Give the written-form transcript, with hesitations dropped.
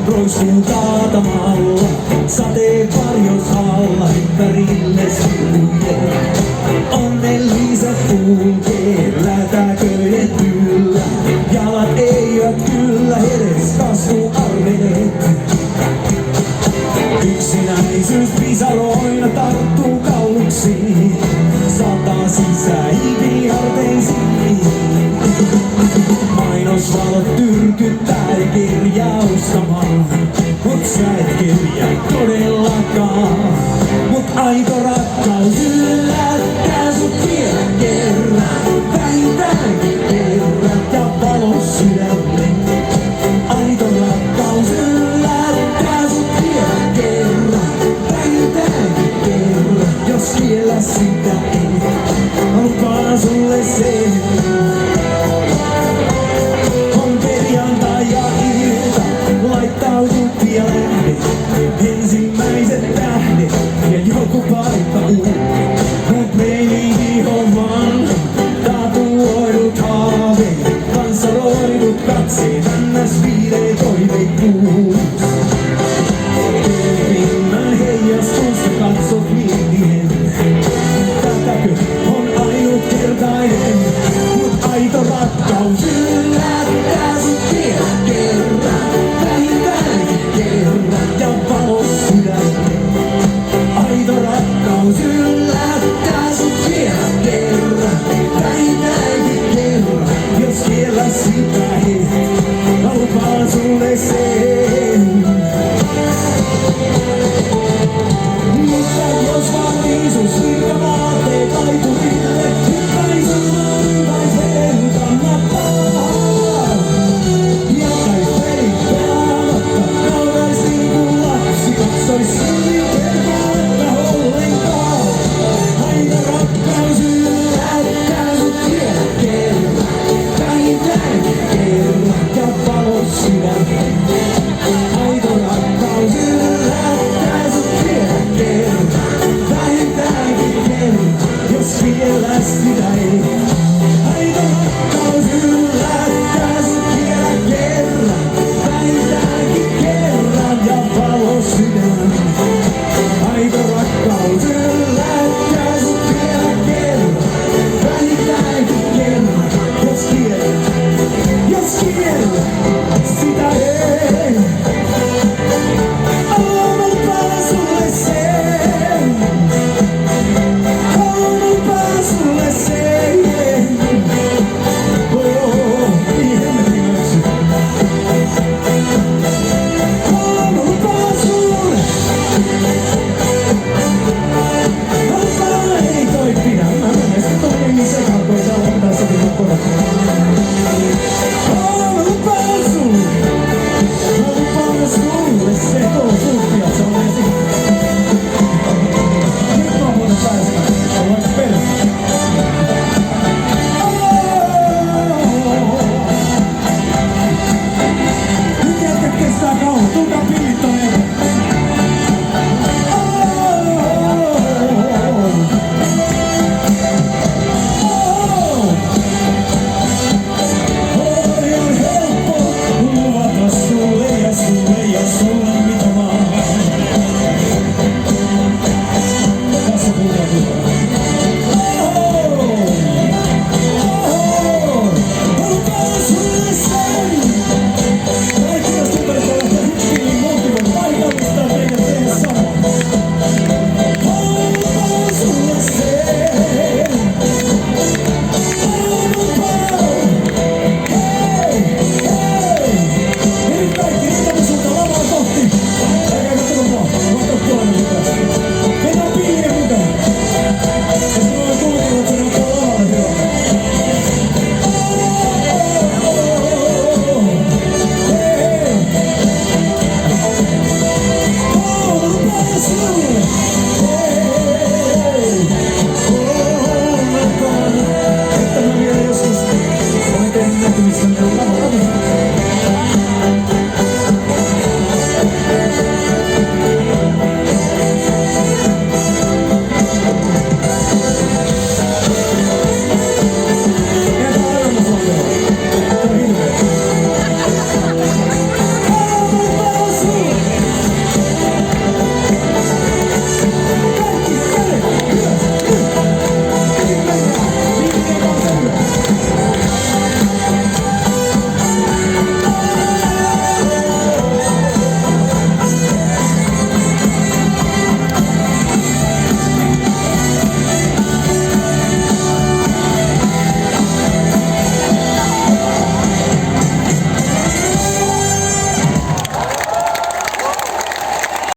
Roiskuu kaatamalla, sateen varjos alla, ympärille sivujen. Onnelliset kulkee, lätäköiden yllä, jalat eivät kyllä edes kasvuarveet. Yksinäisyys pisaroina tarttuu kalluksiin, sataa sisäiviin harteisiin. Mainosvalot tyrkyttää kirjaustamaan, mut sä et kirjaa todellakaan. Mut aito rakkaus yllättää sut vielä kerran, vähintäänkin kerran ja valos sydämen. Aito rakkaus yllättää sut vielä kerran, vähintäänkin kerran, jos vielä sitä ei lupaan sulle sen. Ensimmäiset tähdet ja joku paikka mut peilihoman tatuoidut haaveet, panssaroidut katseet, ns. Viileä toiveikkuus. Pelkimmän heijastusta katsot mietien, tätäkö on ainutkertainen, mut aito rakkaus yllättää sut vielä kerran, vähintäänkin kerran ja valos sydämen. Aito rakkaus yllättää sut vielä kerran, vähintäänkin kerran, jos vielä sitä et, lupaan sulle sen. Mutta jos vaan viisus virka vaatteet laiturille, hyppäis hyväisen kannattaa. Jättäis pelit pelaamatta, naudais niinku lapsi, katsois silmikertaamatta ollenkaan. Aina rakkaus yllättää sut vielä kerran, vähintäänkin kerran ja valos sydämen.